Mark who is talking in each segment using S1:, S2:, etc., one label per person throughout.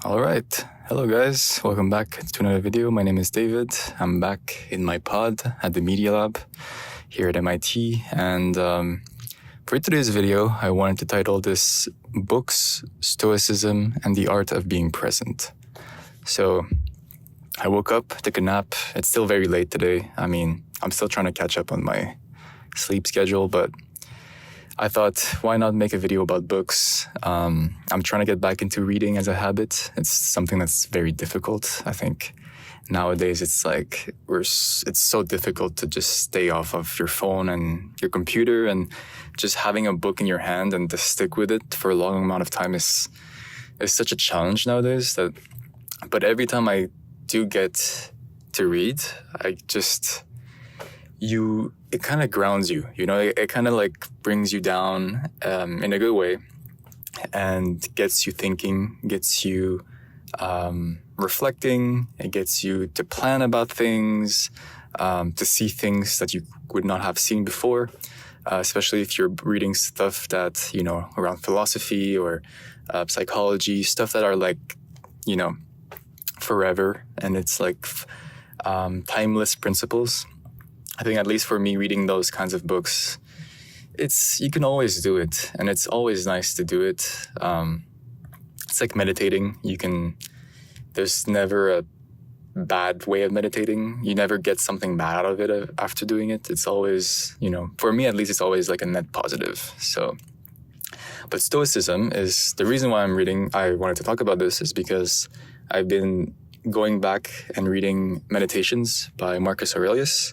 S1: All right. Hello, guys. Welcome back to another video. My name is David. I'm back in my pod at the Media Lab here at MIT. And for today's video, I wanted to title this Books, Stoicism, and the Art of Being Present. So I woke up, took a nap. It's still very late today. I'm still trying to catch up on my sleep schedule, but I thought, why not make a video about books? I'm trying to get back into reading as a habit. It's something that's very difficult. I think nowadays it's so difficult to just stay off of your phone and your computer, and just having a book in your hand and to stick with it for a long amount of time is such a challenge nowadays. But every time I do get to read, it kind of grounds you, it kind of like brings you down in a good way and gets you thinking, gets you reflecting. It gets you to plan about things, to see things that you would not have seen before, especially if you're reading stuff that, around philosophy or psychology, stuff that are forever, and it's timeless principles. I think, at least for me, reading those kinds of books, you can always do it, and it's always nice to do it. It's like meditating. There's never a bad way of meditating. You never get something bad out of it after doing it. It's always, for me at least, it's always like a net positive. But Stoicism is the reason why I wanted to talk about this, is because I've been going back and reading Meditations by Marcus Aurelius.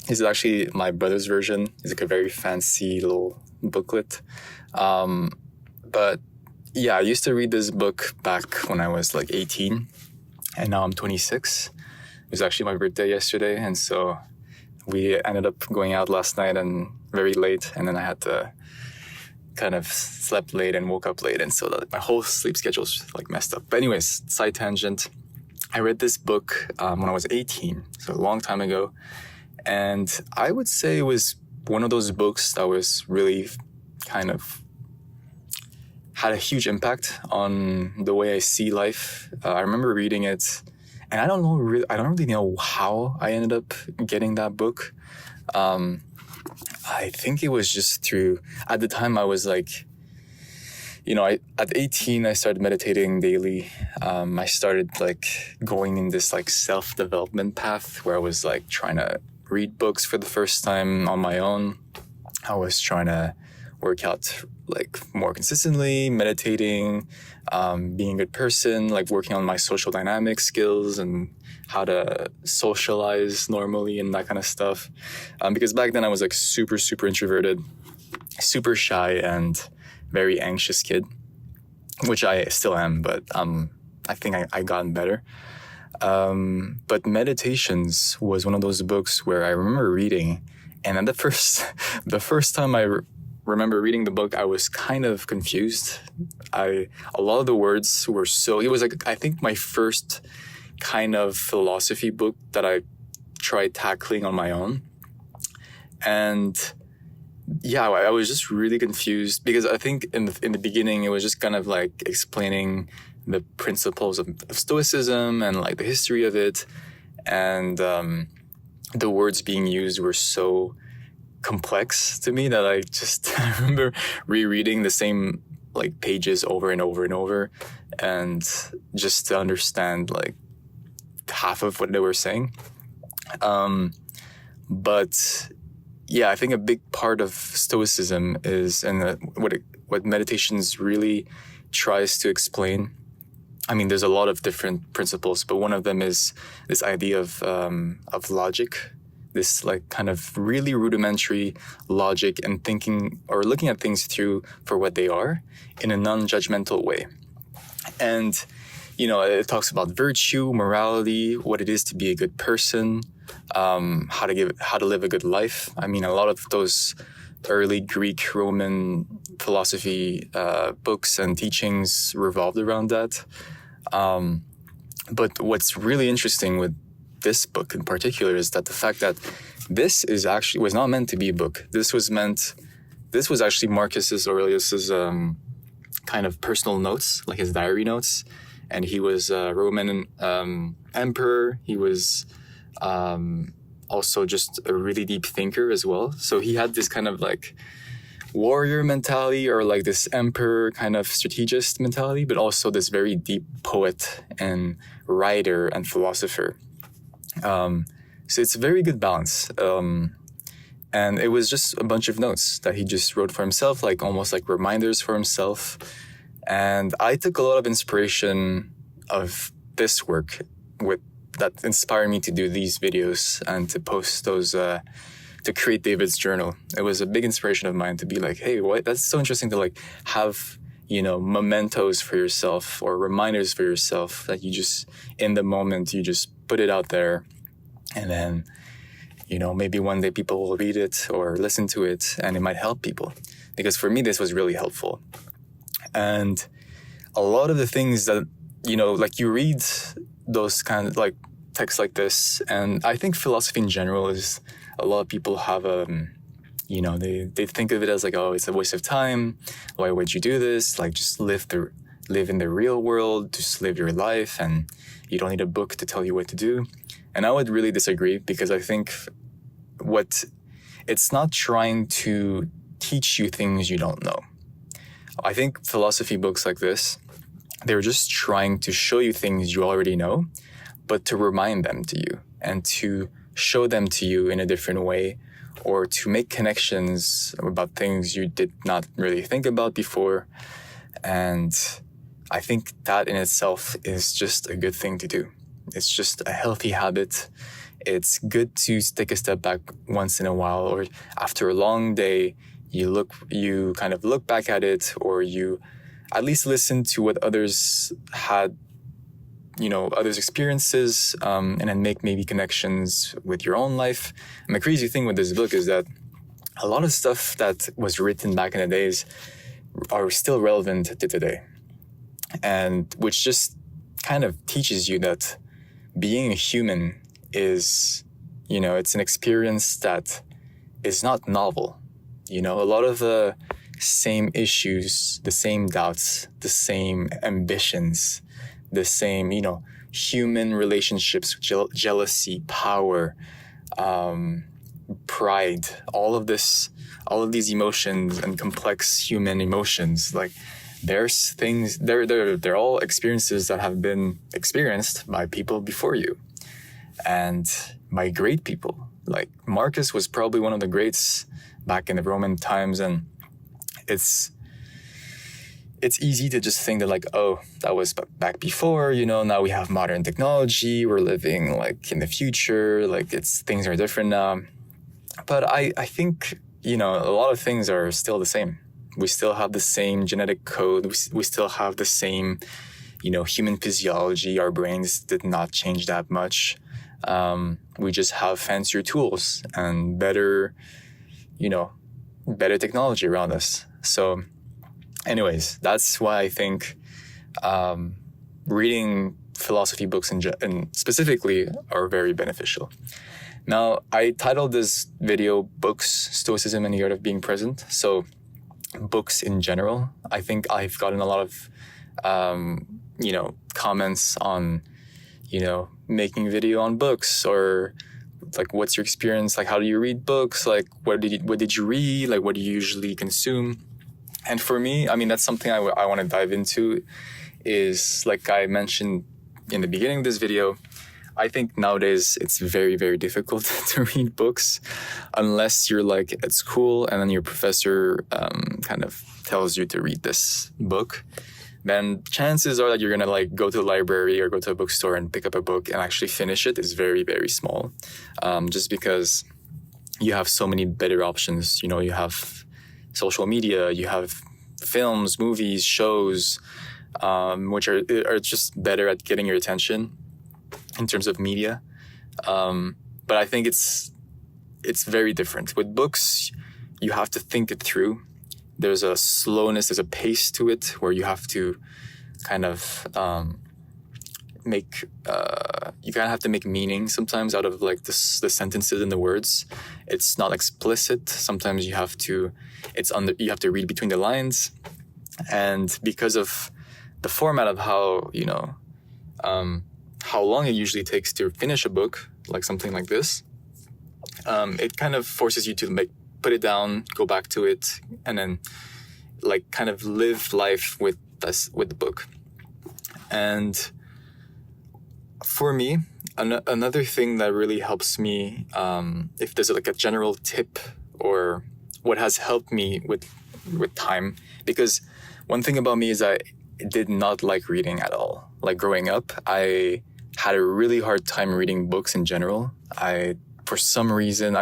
S1: This is actually my brother's version. It's like a very fancy little booklet. But yeah, I used to read this book back when I was 18, and now I'm 26. It was actually my birthday yesterday, and so we ended up going out last night and very late, and then I had to kind of slept late and woke up late, and so my whole sleep schedule is messed up. But anyways, side tangent. I read this book when I was 18, so a long time ago, and I would say it was one of those books that was really kind of had a huge impact on the way I see life. I remember reading it, and I don't really know how I ended up getting that book. I think it was just through, at the time I was at 18, I started meditating daily. I started going in this self-development path where I was trying to read books for the first time on my own. I was trying to work out more consistently, meditating, being a good person, working on my social dynamic skills and how to socialize normally and that kind of stuff. Because back then I was super, super introverted, super shy, and very anxious kid, which I still am, but I think I gotten better. But Meditations was one of those books where I remember reading, and then the first time I remember reading the book, I was kind of confused. A lot of the words were it was I think my first kind of philosophy book that I tried tackling on my own. And yeah, I was just really confused, because I think in the beginning it was just kind of explaining the principles of Stoicism and the history of it, and the words being used were so complex to me that I remember rereading the same pages over and over and over, and just to understand half of what they were saying. But yeah, I think a big part of Stoicism is, and what Meditations really tries to explain. There's a lot of different principles, but one of them is this idea of logic, this kind of really rudimentary logic, and thinking or looking at things through for what they are in a non-judgmental way. And it talks about virtue, morality, what it is to be a good person, how to live a good life. A lot of those early Greek, Roman philosophy books and teachings revolved around that. But what's really interesting with this book in particular is that the fact that this was not meant to be a book. This was actually Marcus Aurelius's kind of personal notes, like his diary notes. And he was a Roman emperor. He was also just a really deep thinker as well. So he had this kind of like warrior mentality, or like this emperor kind of strategist mentality, but also this very deep poet and writer and philosopher. So it's a very good balance. And it was just a bunch of notes that he just wrote for himself, like almost like reminders for himself. And I took a lot of inspiration of this work that inspired me to do these videos and to post those, to create David's journal. It was a big inspiration of mine to be like, hey, what? That's so interesting to like have, mementos for yourself or reminders for yourself that you just, in the moment, you just put it out there. And then, maybe one day people will read it or listen to it and it might help people. Because for me, this was really helpful. And a lot of the things that, like you read those kind of like texts like this, and I think philosophy in general is, a lot of people have, they think of it as like, oh, it's a waste of time. Why would you do this? Like just live in the real world, just live your life, and you don't need a book to tell you what to do. And I would really disagree, because I think it's not trying to teach you things you don't know. I think philosophy books like this, they're just trying to show you things you already know, but to remind them to you and to show them to you in a different way, or to make connections about things you did not really think about before. And I think that in itself is just a good thing to do. It's just a healthy habit. It's good to take a step back once in a while, or after a long day, you kind of look back at it, or you at least listen to what others had, others' experiences, and then make maybe connections with your own life. And the crazy thing with this book is that a lot of stuff that was written back in the days are still relevant to today. And which just kind of teaches you that being a human is, it's an experience that is not novel. A lot of the same issues, the same doubts, the same ambitions, the same, human relationships, jealousy, power, pride, all of these emotions and complex human emotions, like there's things, they're all experiences that have been experienced by people before you and by great people. Like Marcus was probably one of the greats back in the Roman times, and it's easy to just think that like, oh, that was back before, now we have modern technology, we're living like in the future, like things are different now. But I think, a lot of things are still the same. We still have the same genetic code. We still have the same, human physiology. Our brains did not change that much. We just have fancier tools and better technology around us. So anyways, that's why I think reading philosophy books and specifically are very beneficial. Now, I titled this video Books, Stoicism, and the Art of Being Present. So books in general. I think I've gotten a lot of, comments on, making video on books, or like, what's your experience? Like, how do you read books? Like, what did you read? Like, what do you usually consume? And for me, I mean, that's something I want to dive into, is like I mentioned in the beginning of this video, I think nowadays it's very, very difficult to read books unless you're like at school and then your professor kind of tells you to read this book. Then chances are that you're going to like go to the library or go to a bookstore and pick up a book and actually finish it is very, very small. Just because you have so many better options. You have social media, you have films, movies, shows, which are just better at getting your attention in terms of media. But I think it's very different. With books, you have to think it through. There's a slowness, there's a pace to it where you have to kind of you kind of have to make meaning sometimes out of like the sentences and the words. It's not explicit. Sometimes you have to read between the lines. And because of the format of how, how long it usually takes to finish a book, like something like this, it kind of forces you to put it down, go back to it, and then like kind of live life with the book. And for me, another thing that really helps me, if there's like a general tip or what has helped me with time, because one thing about me is I did not like reading at all. Like growing up, I had a really hard time reading books in general. For some reason,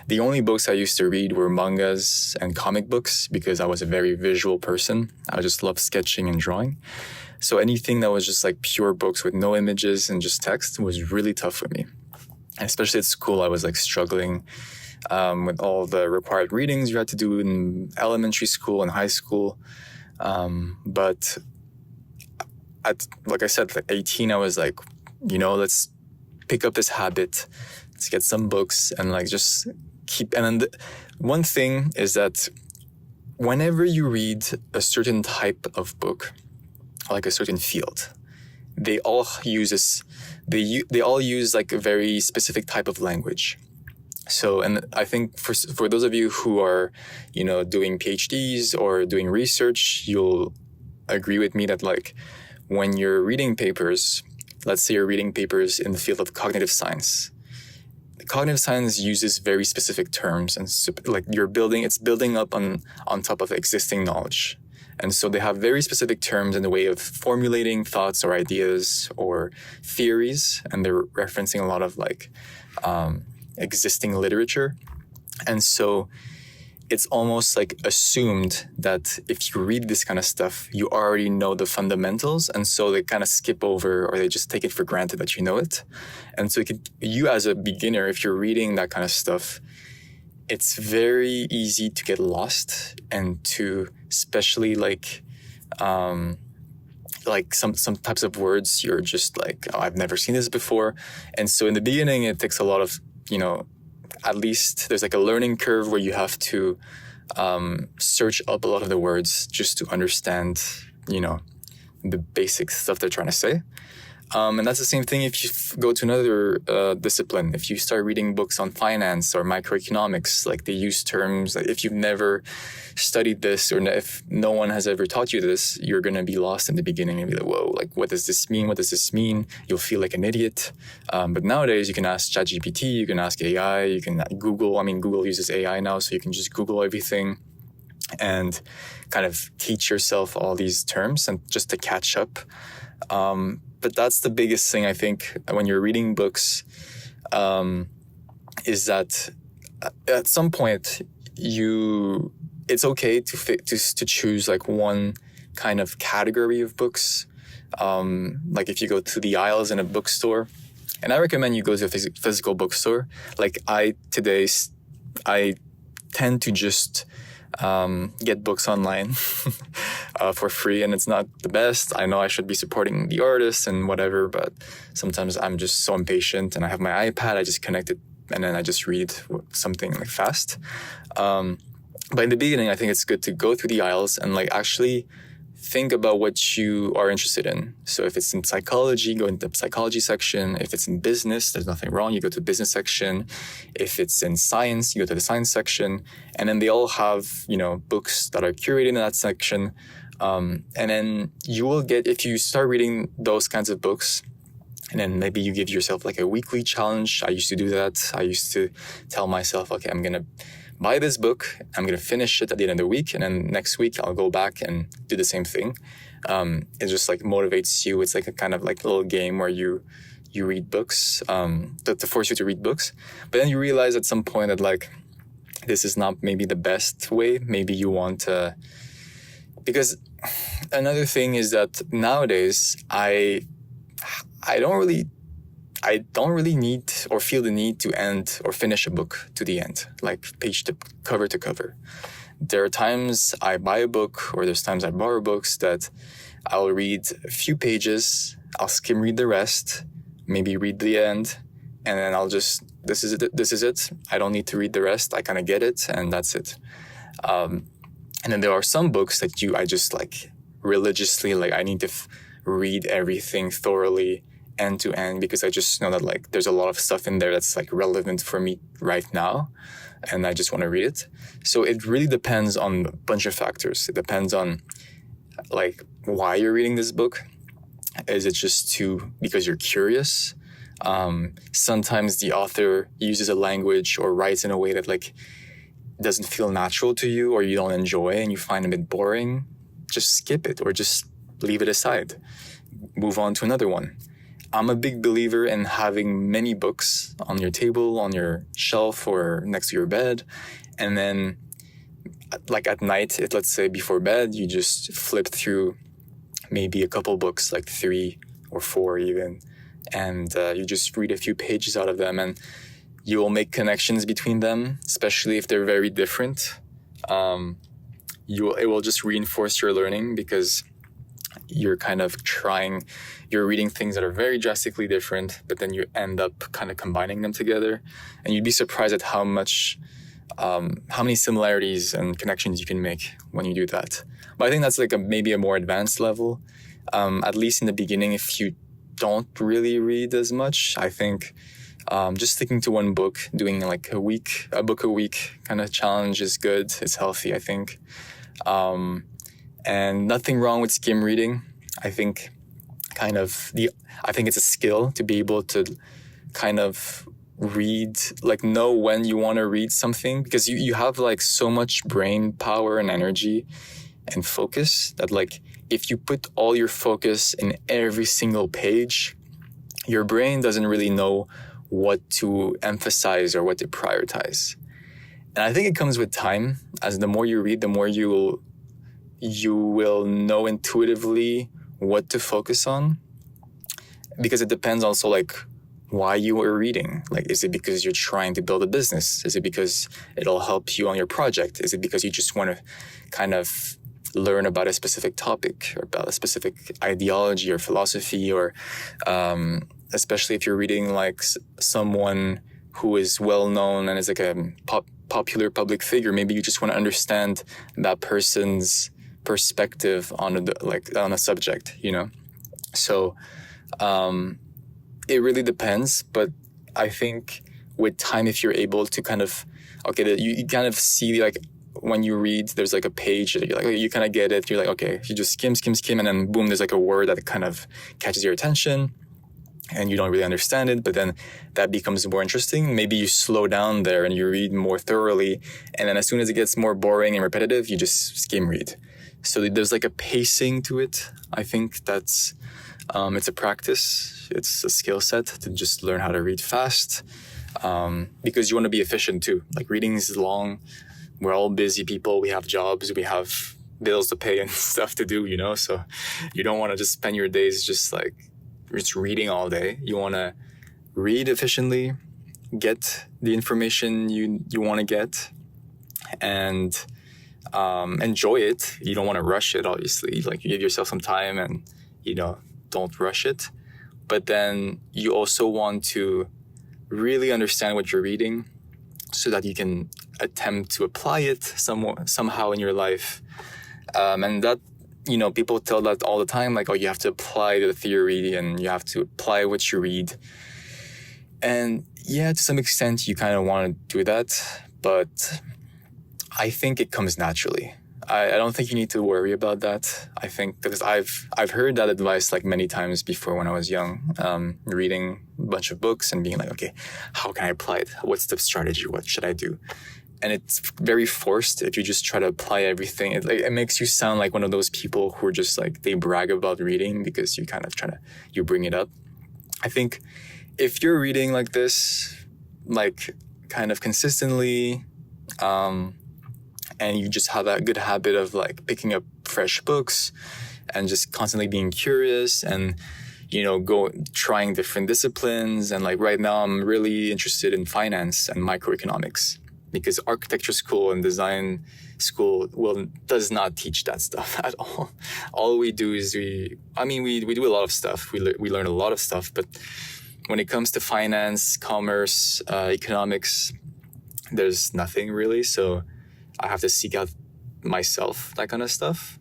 S1: the only books I used to read were mangas and comic books because I was a very visual person. I just loved sketching and drawing. So anything that was just like pure books with no images and just text was really tough for me. And especially at school, I was like struggling with all the required readings you had to do in elementary school and high school. But like I said, like 18, I was like, let's pick up this habit. Let's get some books and like just keep. And then one thing is that whenever you read a certain type of book, like a certain field, they all use like a very specific type of language. So, and I think for those of you who are, doing PhDs or doing research, you'll agree with me that like when you're reading papers, let's say you're reading papers in the field of cognitive science. Cognitive science uses very specific terms and like it's building up on top of existing knowledge. And so they have very specific terms in the way of formulating thoughts or ideas or theories. And they're referencing a lot of like existing literature. And so it's almost like assumed that if you read this kind of stuff, you already know the fundamentals. And so they kind of skip over or they just take it for granted that you know it. And so you as a beginner, if you're reading that kind of stuff, it's very easy to get lost and to especially like some types of words you're just like, oh, I've never seen this before. And so in the beginning, it takes a lot of, at least there's like a learning curve where you have to search up a lot of the words just to understand, the basic stuff they're trying to say. And that's the same thing if you go to another discipline. If you start reading books on finance or microeconomics, like they use terms that if you've never studied this or if no one has ever taught you this, you're going to be lost in the beginning and be like, whoa, like what does this mean? What does this mean? You'll feel like an idiot. But nowadays you can ask ChatGPT, you can ask AI, you can Google. Google uses AI now, so you can just Google everything and kind of teach yourself all these terms and just to catch up. But that's the biggest thing I think when you're reading books, is that at some point it's okay to choose like one kind of category of books. Like if you go to the aisles in a bookstore, and I recommend you go to a physical bookstore. Like I tend to just get books online for free, and it's not the best. I know I should be supporting the artists and whatever, but sometimes I'm just so impatient and I have my iPad, I just connect it and then I just read something like fast. But in the beginning, I think it's good to go through the aisles and like actually think about what you are interested in. So if it's in psychology, go into the psychology section. If it's in business, there's nothing wrong. You go to the business section. If it's in science, you go to the science section. And then they all have, books that are curated in that section. And then you will get, if you start reading those kinds of books, and then maybe you give yourself like a weekly challenge. I used to do that. I used to tell myself, okay, I'm going to buy this book, I'm going to finish it at the end of the week, and then next week I'll go back and do the same thing. It just like motivates you. It's like a kind of like little game where you read books, to force you to read books. But then you realize at some point that like, this is not maybe the best way. Maybe you want to, because another thing is that nowadays I don't really need or feel the need to end or finish a book to the end, like page to cover. There are times I buy a book or there's times I borrow books that I'll read a few pages, I'll skim read the rest, maybe read the end, and then I'll just, this is it. I don't need to read the rest. I kind of get it and that's it. And then there are some books that I just like religiously, like I need to read everything thoroughly end to end, because I just know that like there's a lot of stuff in there that's like relevant for me right now, and I just want to read it. So it really depends on a bunch of factors. It depends on like why you're reading this book. Is it just because you're curious? Sometimes the author uses a language or writes in a way that like doesn't feel natural to you, or you don't enjoy and you find a bit boring. Just skip it or just leave it aside. Move on to another one. I'm a big believer in having many books on your table, on your shelf, or next to your bed. And then like at night, let's say before bed, you just flip through maybe a couple books, like 3 or 4 even, and you just read a few pages out of them, and you will make connections between them, especially if they're very different. It will just reinforce your learning, because you're reading things that are very drastically different, but then you end up kind of combining them together, and you'd be surprised at how many similarities and connections you can make when you do that. But I think that's like maybe a more advanced level. At least in the beginning, if you don't really read as much, I think just sticking to one book, doing like a book a week kind of challenge is good. It's healthy, I think. And nothing wrong with skim reading. I think it's a skill to be able to kind of read, like know when you want to read something, because you have like so much brain power and energy and focus that like if you put all your focus in every single page, your brain doesn't really know what to emphasize or what to prioritize. And I think it comes with time. As the more you read, the more you will know intuitively what to focus on, because it depends also like why you are reading. Like, is it because you're trying to build a business? Is it because it'll help you on your project? Is it because you just want to kind of learn about a specific topic or about a specific ideology or philosophy, or especially if you're reading like someone who is well known and is like a popular public figure, maybe you just want to understand that person's perspective on a subject, you know? So it really depends, but I think with time, if you're able to kind of, you kind of see like when you read, there's like a page that you're like, you kind of get it. You're like, okay, you just skim, and then boom, there's like a word that kind of catches your attention and you don't really understand it, but then that becomes more interesting. Maybe you slow down there and you read more thoroughly. And then as soon as it gets more boring and repetitive, you just skim read. So there's like a pacing to it. I think that's, it's a practice. It's a skill set to just learn how to read fast, because you want to be efficient too. Like reading is long. We're all busy people. We have jobs. We have bills to pay and stuff to do, you know? So you don't want to just spend your days just reading all day. You want to read efficiently, get the information you want to get, and enjoy it. You don't want to rush it, obviously. Like you give yourself some time and, don't rush it. But then you also want to really understand what you're reading so that you can attempt to apply it somehow in your life. And that, people tell that all the time, like, you have to apply the theory and you have to apply what you read. And yeah, to some extent, you kind of want to do that, but I think it comes naturally. I don't think you need to worry about that. I think because I've heard that advice like many times before when I was young, reading a bunch of books and being like, okay, how can I apply it? What's the strategy? What should I do? And it's very forced if you just try to apply everything. It makes you sound like one of those people who are just like, they brag about reading because you kind of you bring it up. I think if you're reading like this, like kind of consistently, and you just have that good habit of like picking up fresh books and just constantly being curious and, trying different disciplines. And like right now I'm really interested in finance and microeconomics because architecture school and design school does not teach that stuff at all. All we do is we do a lot of stuff. We learn a lot of stuff, but when it comes to finance, commerce, economics, there's nothing really. So I have to seek out myself, that kind of stuff.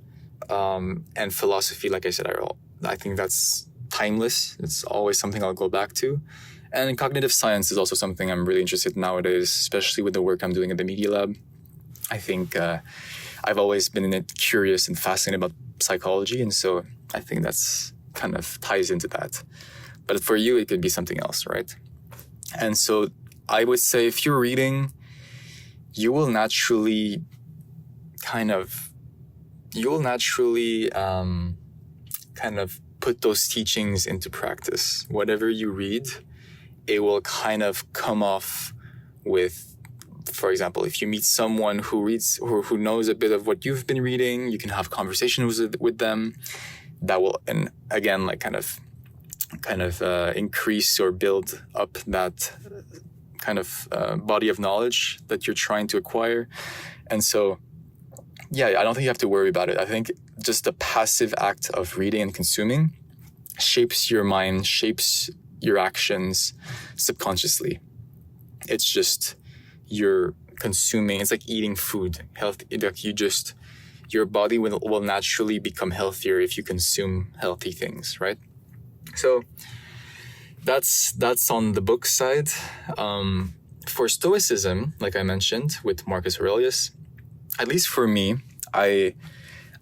S1: And philosophy, like I said, I think that's timeless. It's always something I'll go back to. And cognitive science is also something I'm really interested in nowadays, especially with the work I'm doing at the Media Lab. I think I've always been curious and fascinated about psychology, and so I think that's kind of ties into that. But for you, it could be something else, right? And so I would say if you're reading, you will naturally kind of put those teachings into practice. Whatever you read, it will kind of come off with, for example, if you meet someone who reads or who knows a bit of what you've been reading, you can have conversations with them that will, and again, like kind of increase or build up that kind of body of knowledge that you're trying to acquire. And so, yeah, I don't think you have to worry about it. I think just the passive act of reading and consuming shapes your mind, shapes your actions subconsciously. It's just you're consuming. It's like eating food. Your body will naturally become healthier if you consume healthy things, right? So that's on the book side. For stoicism, like I mentioned with Marcus Aurelius, at least for me, I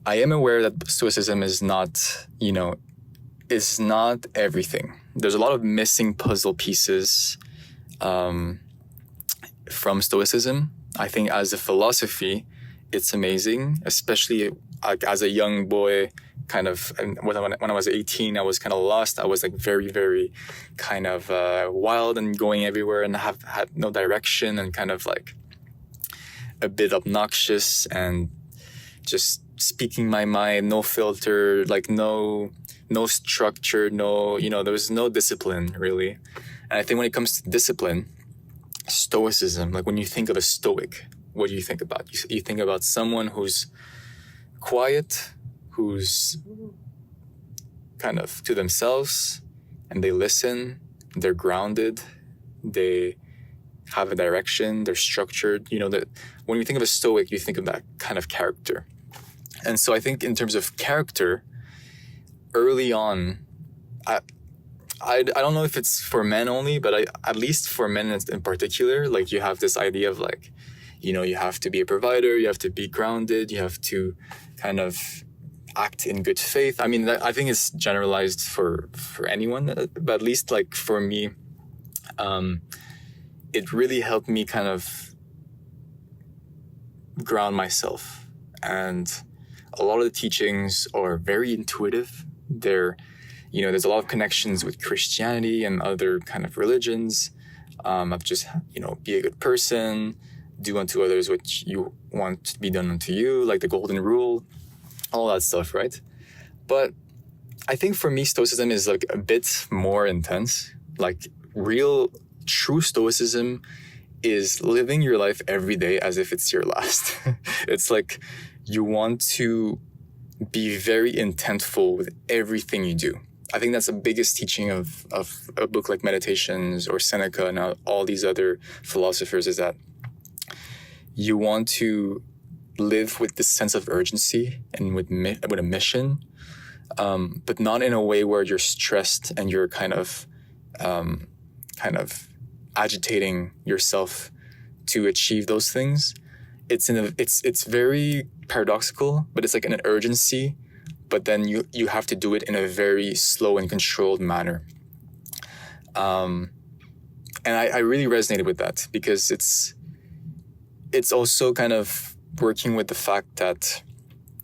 S1: am aware that stoicism is not everything. There's a lot of missing puzzle pieces from stoicism. I think as a philosophy, it's amazing, especially as a young boy. Kind of, and when I was 18, I was kind of lost. I was like very, very kind of wild and going everywhere and had no direction and kind of like a bit obnoxious and just speaking my mind, no filter, like no structure, there was no discipline really. And I think when it comes to discipline, stoicism, like when you think of a stoic, what do you think about? You think about someone who's quiet, who's kind of to themselves, and they listen, they're grounded, they have a direction, they're structured. That when you think of a stoic, you think of that kind of character. And so I think in terms of character, early on, I don't know if it's for men only, but at least for men in particular, like you have this idea of like, you have to be a provider, you have to be grounded, you have to kind of act in good faith. I mean, I think it's generalized for anyone, but at least like for me, it really helped me kind of ground myself. And a lot of the teachings are very intuitive. There's a lot of connections with Christianity and other kind of religions, of just, be a good person, do unto others what you want to be done unto you, like the golden rule, all that stuff, right? But I think for me, stoicism is like a bit more intense. Like real, true stoicism is living your life every day as if it's your last. It's like you want to be very intentful with everything you do. I think that's the biggest teaching of a book like Meditations or Seneca and all these other philosophers, is that you want to live with this sense of urgency and with a mission, but not in a way where you're stressed and you're kind of agitating yourself to achieve those things. It's very paradoxical, but it's like an urgency, but then you have to do it in a very slow and controlled manner. And I really resonated with that because it's also kind of working with the fact that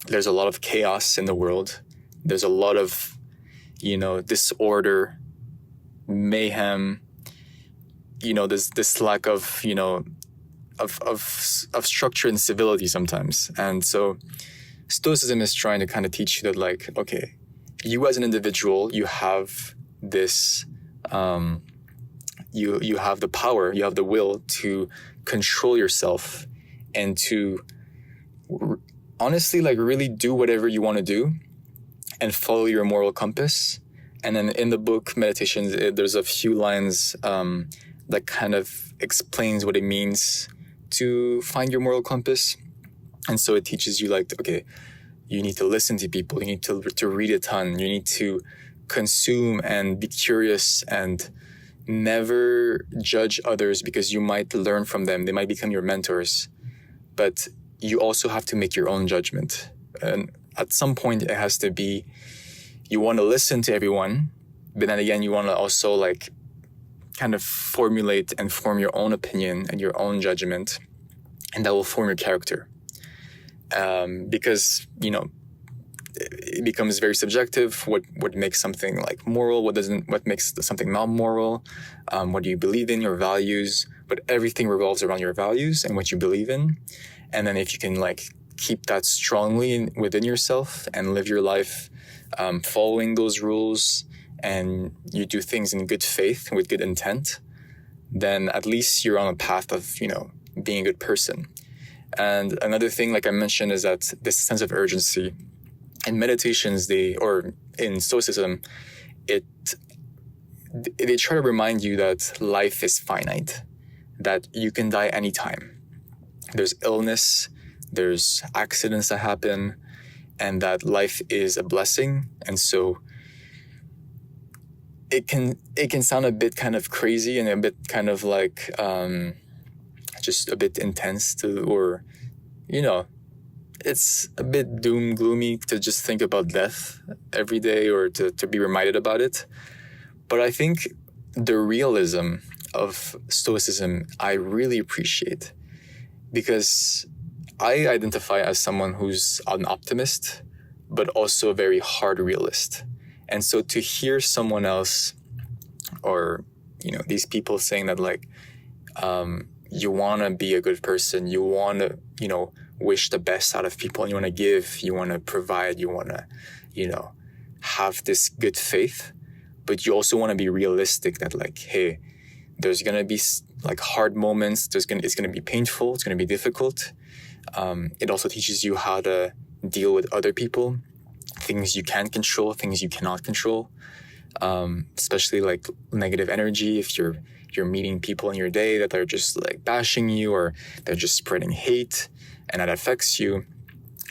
S1: there's a lot of chaos in the world. There's a lot of, disorder, mayhem, there's this lack of, of structure and civility sometimes. And so Stoicism is trying to kind of teach you that, like, okay, you as an individual, you have this, you have the power, you have the will to control yourself and to honestly, like, really do whatever you want to do and follow your moral compass. And then in the book Meditations, there's a few lines that kind of explains what it means to find your moral compass. And so it teaches you like, okay, you need to listen to people, you need to read a ton, you need to consume and be curious and never judge others, because you might learn from them. They might become your mentors, but you also have to make your own judgment. And at some point it has to be, you want to listen to everyone, but then again, you want to also like kind of formulate and form your own opinion and your own judgment, and that will form your character. Because, you know, it becomes very subjective. What makes something like moral? What makes something not moral? What do you believe in? Your values. But everything revolves around your values and what you believe in. And then if you can like keep that strongly within yourself and live your life following those rules, and you do things in good faith with good intent, then at least you're on a path of, you know, being a good person. And another thing, like I mentioned, is that this sense of urgency. In meditations, or in stoicism, they try to remind you that life is finite, that you can die anytime. There's illness, there's accidents that happen, and that life is a blessing. And so it can sound a bit kind of crazy and a bit kind of like just a bit intense or, you know, it's a bit doom gloomy to just think about death every day or to be reminded about it. But I think the realism of stoicism I really appreciate, because I identify as someone who's an optimist, but also a very hard realist. And so to hear someone else, or, you know, these people saying that like, you want to be a good person, you want to, you know, wish the best out of people, and you want to give, you want to provide, you want to, you know, have this good faith, but you also want to be realistic that like, hey, there's going to be like hard moments, it's going to be painful, it's going to be difficult. It also teaches you how to deal with other people, things you can control, things you cannot control, especially like negative energy. If you're meeting people in your day that are just like bashing you, or they're just spreading hate, and that affects you,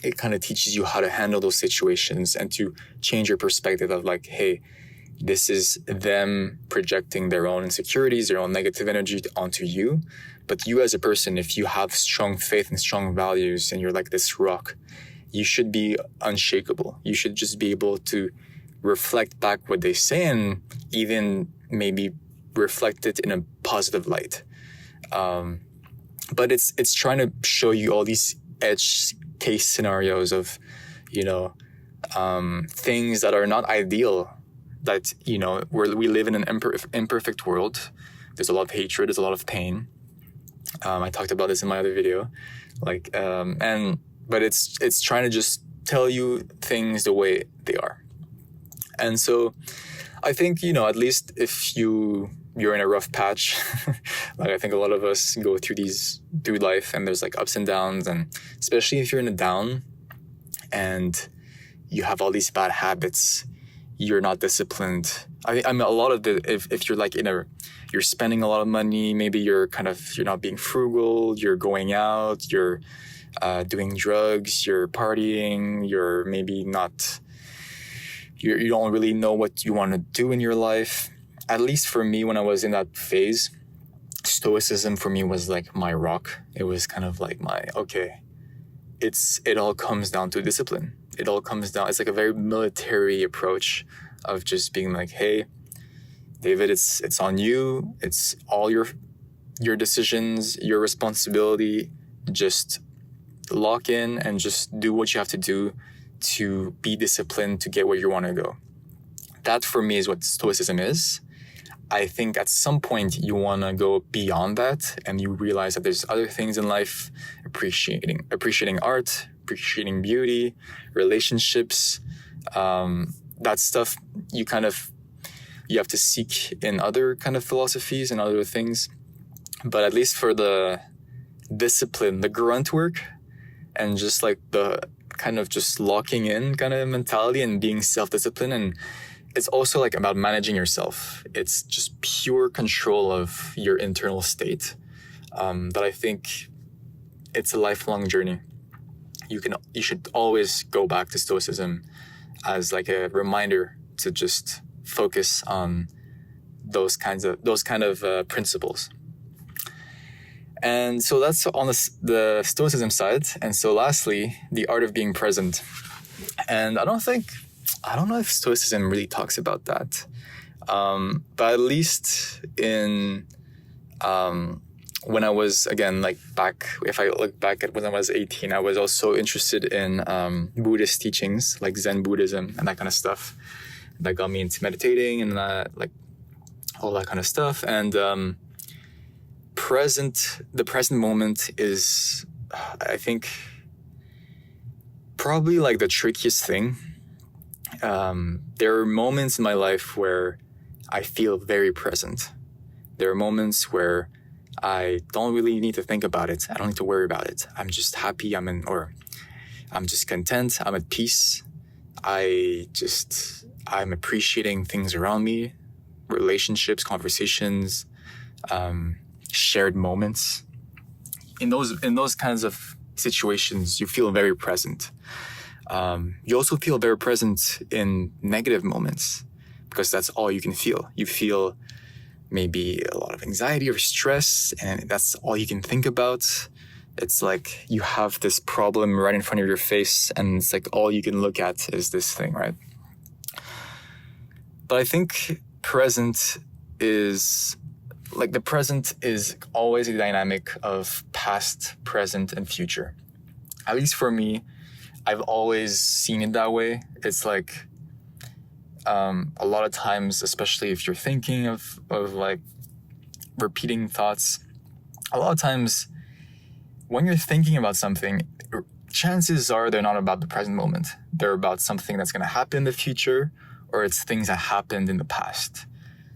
S1: it kind of teaches you how to handle those situations and to change your perspective of like, hey, this is them projecting their own insecurities, their own negative energy onto you. But you as a person, if you have strong faith and strong values and you're like this rock, you should be unshakable. You should just be able to reflect back what they say and even maybe reflect it in a positive light. But it's trying to show you all these edge case scenarios of, you know, things that are not ideal, that, you know, we live in an imperfect world. There's a lot of hatred, there's a lot of pain. I talked about this in my other video, like, but it's trying to just tell you things the way they are. And so I think, you know, at least if you're in a rough patch, like I think a lot of us go through life, and there's like ups and downs, and especially if you're in a down and you have all these bad habits, you're not disciplined. I mean, a lot of if you're like you're spending a lot of money, maybe you're not being frugal, you're going out, you're doing drugs, you're partying, you're maybe not, you don't really know what you want to do in your life. At least for me, when I was in that phase, stoicism for me was like my rock. It was kind of like it all comes down to discipline. It all comes down, it's like a very military approach of just being like, hey, David, it's on you. It's all your decisions, your responsibility. Just lock in and just do what you have to do to be disciplined to get where you want to go. That for me is what stoicism is. I think at some point you want to go beyond that, and you realize that there's other things in life, appreciating art, appreciating beauty, relationships, that stuff you have to seek in other kind of philosophies and other things. But at least for the discipline, the grunt work, and just like the kind of just locking in kind of mentality and being self-disciplined, and it's also like about managing yourself. It's just pure control of your internal state, that I think it's a lifelong journey. you should always go back to stoicism as like a reminder to just focus on those kind of principles. And so that's on the stoicism side. And so lastly, the art of being present. And I don't know if stoicism really talks about that. But at least in when I was, again, like if I look back at when I was 18, I was also interested in Buddhist teachings, like Zen Buddhism and that kind of stuff. That got me into meditating and like all that kind of stuff. And the present moment is, I think, probably like the trickiest thing. There are moments in my life where I feel very present. There are moments where I don't really need to think about it. I don't need to worry about it. I'm just happy. I'm just content. I'm at peace. I'm appreciating things around me, relationships, conversations, shared moments. In those kinds of situations, you feel very present. You also feel very present in negative moments because that's all you can feel. You feel maybe a lot of anxiety or stress, and that's all you can think about. It's like you have this problem right in front of your face, and it's like all you can look at is this thing, right? But I think the present is always a dynamic of past, present, and future. At least for me, I've always seen it that way. It's like a lot of times, especially if you're thinking of like repeating thoughts, a lot of times when you're thinking about something, chances are they're not about the present moment. They're about something that's going to happen in the future, or it's things that happened in the past.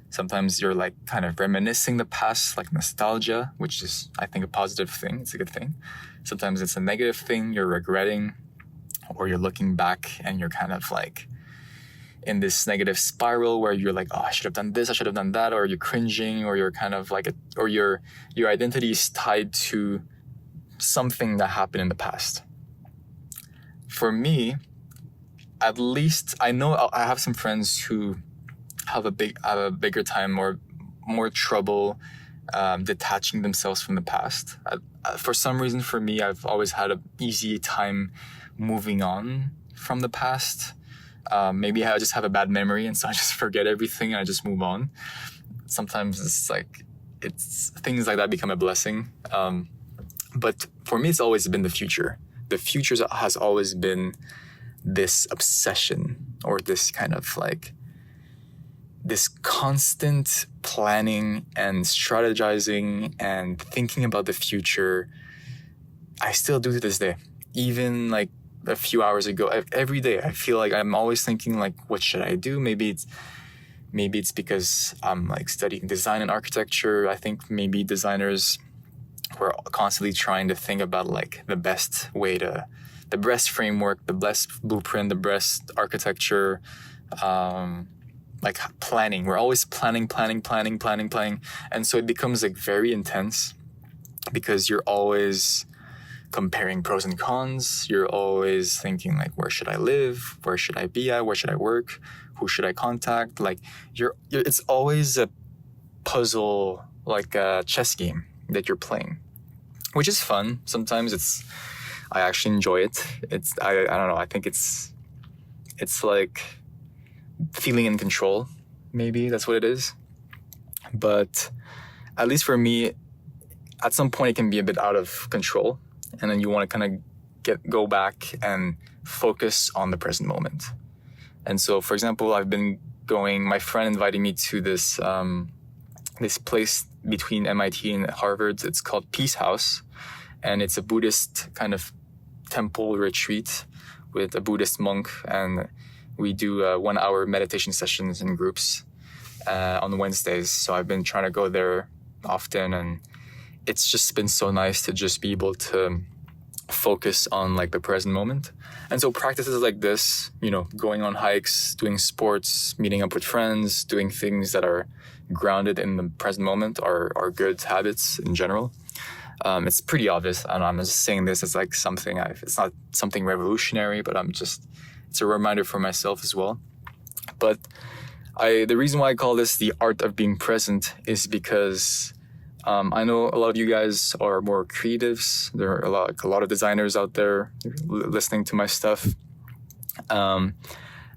S1: Sometimes you're like kind of reminiscing the past, like nostalgia, which is, I think, a positive thing. It's a good thing. Sometimes it's a negative thing. You're regretting, or you're looking back and you're kind of like in this negative spiral where you're like, oh, I should have done this, I should have done that, or you're cringing, or you're kind of like, or your identity is tied to something that happened in the past. For me, at least, I know I have some friends who have a bigger time or more trouble detaching themselves from the past. For some reason, for me, I've always had an easy time moving on from the past. Maybe I just have a bad memory, and so I just forget everything and I just move on. Sometimes it's things like that become a blessing. But for me, it's always been the future. The future has always been this obsession, or this kind of like this constant planning and strategizing and thinking about the future. I still do to this day. Even like a few hours ago, every day, I feel like I'm always thinking like, what should I do? Maybe it's because I'm like studying design and architecture. I think maybe designers were constantly trying to think about like the best framework, the best blueprint, the best architecture, like planning. We're always planning. And so it becomes like very intense because you're always comparing pros and cons. You're always thinking like, where should I live? Where should I be at? Where should I work? Who should I contact? Like it's always a puzzle, like a chess game that you're playing, which is fun. Sometimes I actually enjoy it. I don't know. I think it's like feeling in control. Maybe that's what it is. But at least for me, at some point it can be a bit out of control. And then you want to kind of go back and focus on the present moment. And so, for example, my friend invited me to this place between MIT and Harvard. It's called Peace House. And it's a Buddhist kind of temple retreat with a Buddhist monk. And we do 1 hour meditation sessions in groups on Wednesdays. So I've been trying to go there often, and it's just been so nice to just be able to focus on like the present moment. And so practices like this, going on hikes, doing sports, meeting up with friends, doing things that are grounded in the present moment are good habits in general. It's pretty obvious. And I'm just saying this as like it's not something revolutionary, but it's a reminder for myself as well. But the reason why I call this the art of being present is because I know a lot of you guys are more creatives. There are a lot of designers out there listening to my stuff. And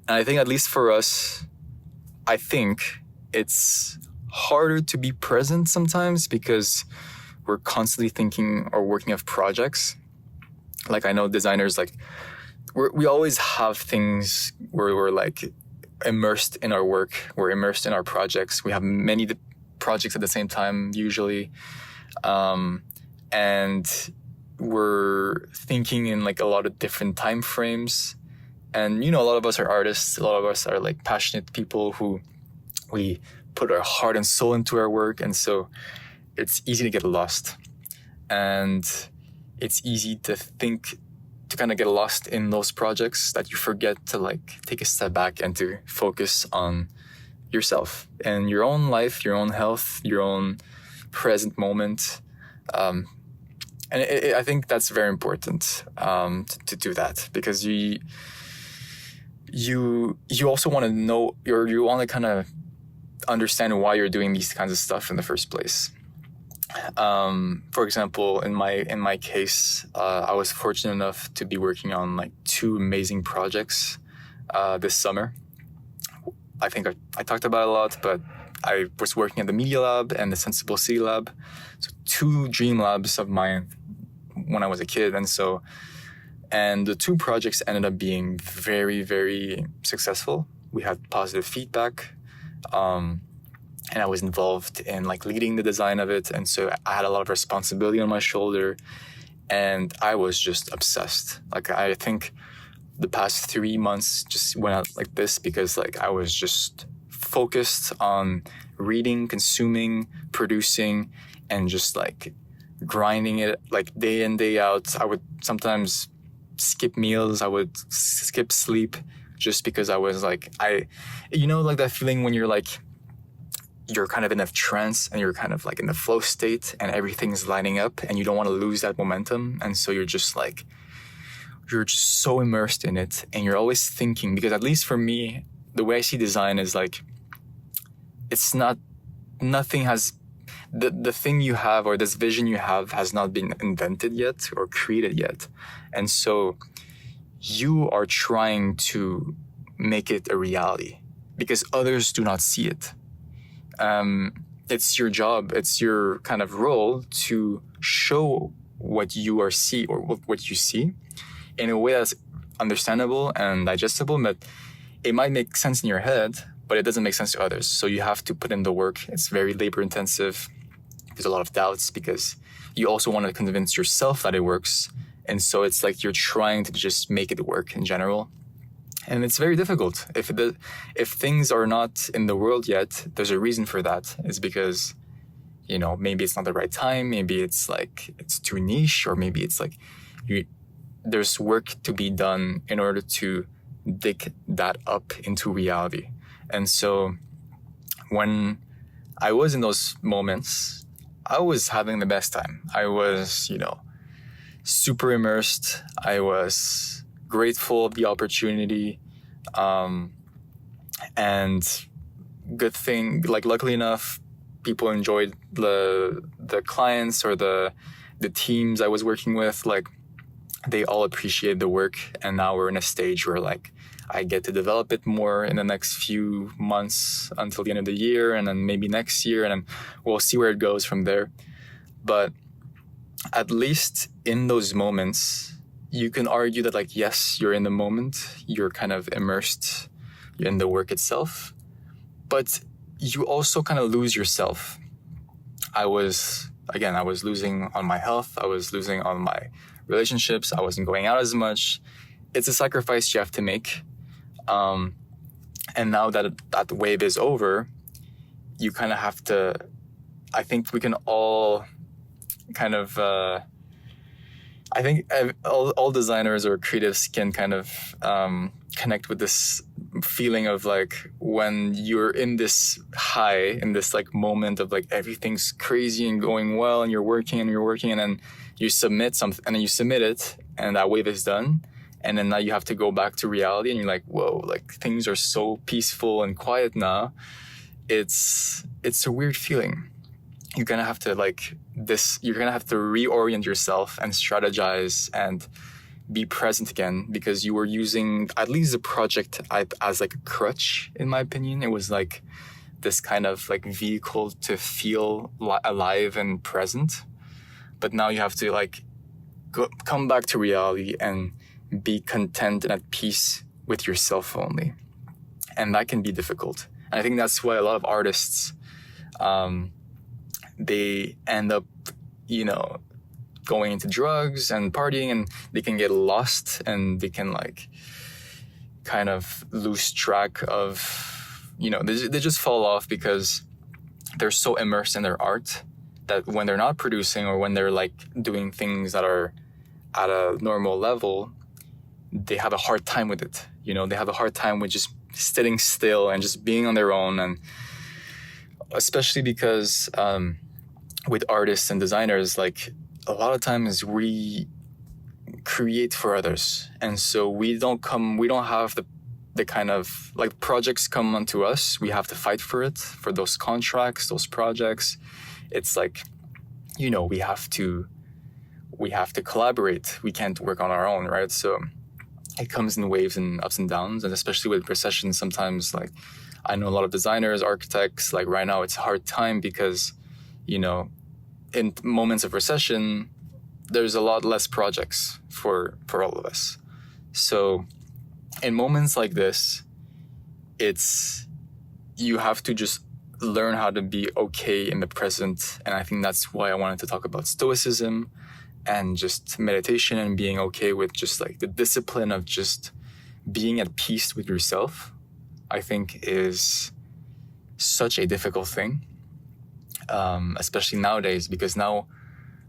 S1: I think, at least for us, I think it's harder to be present sometimes because we're constantly thinking or working of projects. Like, I know designers, like, we always have things where we're like immersed in our work. We're immersed in our projects. We have many projects at the same time, usually. And we're thinking in like a lot of different time frames. And, a lot of us are artists. A lot of us are like passionate people who we put our heart and soul into our work. And so it's easy to get lost. And it's easy to kind of get lost in those projects that you forget to like take a step back and to focus on yourself and your own life, your own health, your own present moment. And I think that's very important to do that, because you also want to know, or you want to kind of understand why you're doing these kinds of stuff in the first place. For example, in my case, I was fortunate enough to be working on like 2 amazing projects this summer. I think I talked about it a lot, but I was working at the Media Lab and the Sensible City Lab, so 2 dream labs of mine when I was a kid, and the 2 projects ended up being very, very successful. We had positive feedback. And I was involved in like leading the design of it. And so I had a lot of responsibility on my shoulder, and I was just obsessed. Like, I think the past 3 months just went out like this, because like I was just focused on reading, consuming, producing, and just like grinding it like day in, day out. I would sometimes skip meals. I would skip sleep just because I was like, like that feeling when you're kind of in a trance and you're kind of like in the flow state and everything's lining up and you don't want to lose that momentum. And so you're just so immersed in it, and you're always thinking, because at least for me, the way I see design is like, the thing you have, or this vision you have, has not been invented yet or created yet. And so you are trying to make it a reality because others do not see it. It's your job, it's your kind of role to show what you or what you see in a way that's understandable and digestible, but it might make sense in your head, but it doesn't make sense to others. So you have to put in the work. It's very labor intensive. There's a lot of doubts because you also want to convince yourself that it works. And so it's like you're trying to just make it work in general. And it's very difficult. If things are not in the world yet, there's a reason for that. It's because, maybe it's not the right time. Maybe it's like it's too niche, or maybe it's like there's work to be done in order to dig that up into reality. And so when I was in those moments, I was having the best time. I was, super immersed. I was grateful of the opportunity. And good thing, like, luckily enough, people enjoyed the clients or the teams I was working with. Like, they all appreciate the work. And now we're in a stage where like I get to develop it more in the next few months until the end of the year, and then maybe next year, and then we'll see where it goes from there. But at least in those moments, you can argue that, like, yes, you're in the moment, you're kind of immersed in the work itself, but you also kind of lose yourself. I was losing on my health. I was losing on my relationships. I wasn't going out as much. It's a sacrifice you have to make. And now that wave is over, you kind of have to, I think we can all kind of, I think all designers or creatives can kind of connect with this feeling of like when you're in this high, in this like moment of like everything's crazy and going well, and you're working and then you submit something, and then you submit it, and that wave is done, and then now you have to go back to reality, and you're like, whoa, like things are so peaceful and quiet now. It's a weird feeling. You're gonna have to reorient yourself and strategize and be present again, because you were using at least the project as like a crutch, in my opinion. It was like this kind of like vehicle to feel alive and present. But now you have to like come back to reality and be content and at peace with yourself only. And that can be difficult. And I think that's why a lot of artists, they end up, going into drugs and partying, and they can get lost, and they can like kind of lose track of, they just fall off because they're so immersed in their art that when they're not producing, or when they're like doing things that are at a normal level, they have a hard time with it. They have a hard time with just sitting still and just being on their own. And especially because with artists and designers, like a lot of times we create for others, and so we don't have the kind of like projects come onto us. We have to fight for it, for those contracts, those projects. It's like, we have to collaborate. We can't work on our own, right? So it comes in waves and ups and downs, and especially with recession, sometimes, like I know a lot of designers, architects, like right now it's a hard time because, in moments of recession, there's a lot less projects for all of us. So in moments like this, you have to just learn how to be okay in the present. And I think that's why I wanted to talk about stoicism and just meditation, and being okay with just like the discipline of just being at peace with yourself. I think is such a difficult thing. Especially nowadays, because now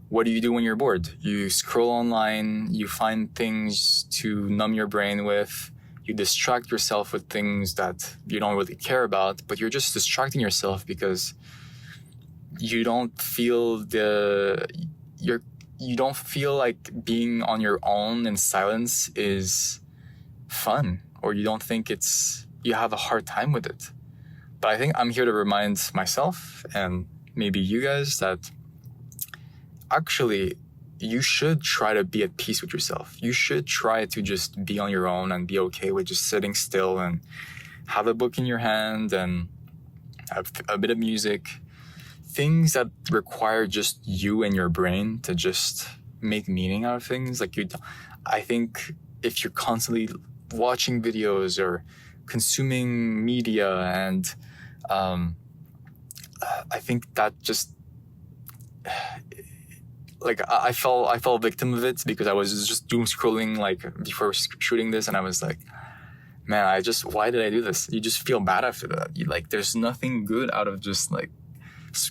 S1: what do you do when you're bored? You scroll online, you find things to numb your brain with, you distract yourself with things that you don't really care about, but you're just distracting yourself because you don't feel like being on your own in silence is fun, or you don't think you have a hard time with it. But I think I'm here to remind myself, and maybe you guys, that actually you should try to be at peace with yourself. You should try to just be on your own and be okay with just sitting still and have a book in your hand and have a bit of music. Things that require just you and your brain to just make meaning out of things. I think if you're constantly watching videos or consuming media, and I think that just like I fell victim of it, because I was just doom scrolling like before shooting this, and I was like, man, why did I do this? You just feel bad after that. There's nothing good out of just like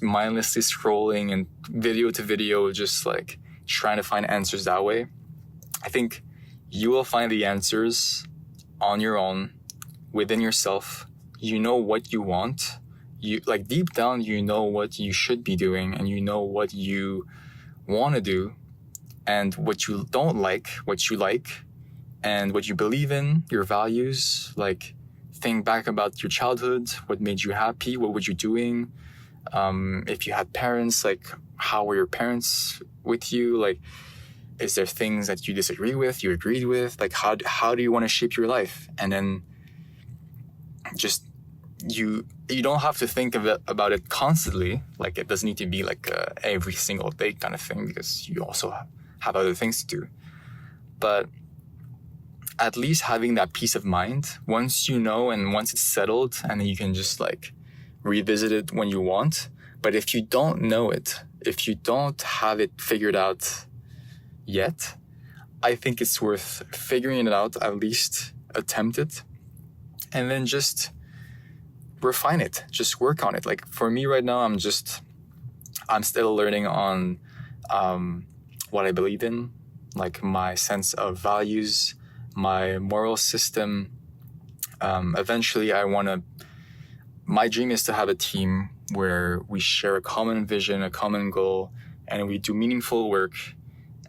S1: mindlessly scrolling and video to video, just like trying to find answers that way. I think you will find the answers on your own, within yourself. You know what you want. You like deep down, you know what you should be doing, and you know what you want to do, and what you don't like, what you like, and what you believe in, your values. Like, think back about your childhood. What made you happy? What were you doing? If you had parents, like, how were your parents with you? Like, is there things that you disagree with, you agreed with? Like, how do you want to shape your life? And then just you don't have to think about it constantly. Like, it doesn't need to be like every single day kind of thing, because you also have other things to do. But at least having that peace of mind, once you know and once it's settled, and then you can just like revisit it when you want. But if you don't know it, if you don't have it figured out yet, I think it's worth figuring it out, at least attempt it, and then just refine it, just work on it. Like, for me right now, I'm still learning on what I believe in, like my sense of values, my moral system, Eventually, my dream is to have a team where we share a common vision, a common goal, and we do meaningful work.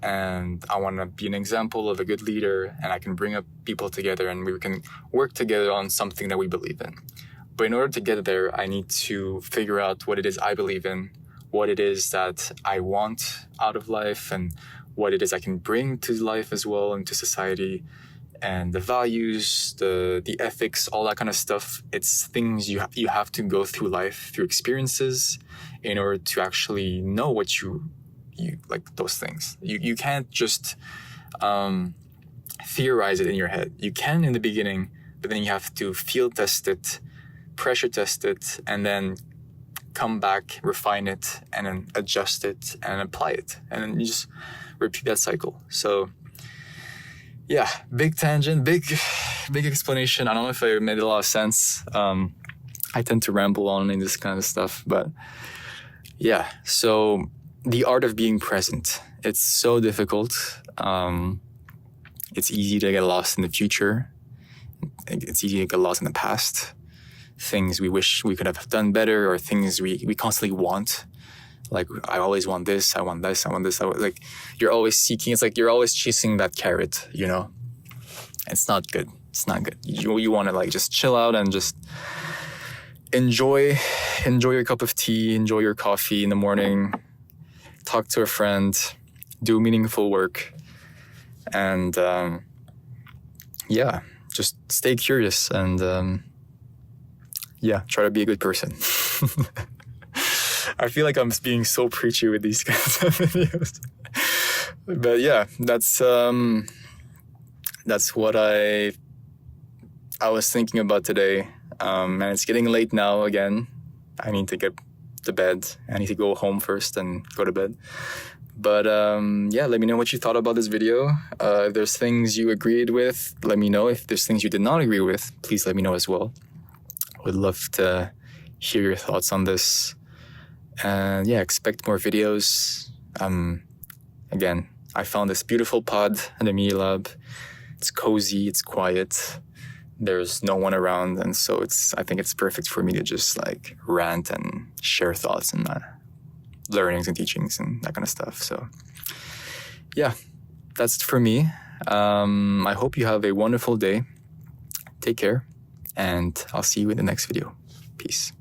S1: And I want to be an example of a good leader, and I can bring up people together and we can work together on something that we believe in. But in order to get there, I need to figure out what it is I believe in, what it is that I want out of life, and what it is I can bring to life as well and to society, and the values, the ethics, all that kind of stuff. It's things you have to go through life, through experiences, in order to actually know what you like those things. You can't just theorize it in your head. You can in the beginning, but then you have to field test it, pressure test it, and then come back, refine it, and then adjust it and apply it. And then you just repeat that cycle. So yeah, big tangent, big explanation. I don't know if it made a lot of sense. I tend to ramble on in this kind of stuff, but yeah. So the art of being present. It's so difficult. It's easy to get lost in the future. It's easy to get lost in the past. Things we wish we could have done better, or things we constantly want. Like, I always want this, I want this, I want this. Like, you're always seeking. It's like you're always chasing that carrot, you know? It's not good. It's not good. You want to like just chill out and just enjoy your cup of tea, enjoy your coffee in the morning, talk to a friend, do meaningful work, and just stay curious and try to be a good person. I feel like I'm being so preachy with these kinds of videos. But yeah, that's what I was thinking about today. And it's getting late now again. I need to get to bed. I need to go home first and go to bed. But let me know what you thought about this video. If there's things you agreed with, let me know. If there's things you did not agree with, please let me know as well. Would love to hear your thoughts on this. And expect more videos. Again, I found this beautiful pod at the Media Lab. It's cozy, it's quiet. There's no one around, and so I think it's perfect for me to just like rant and share thoughts and learnings and teachings and that kind of stuff. So yeah, that's for me. I hope you have a wonderful day. Take care, and I'll see you in the next video. Peace.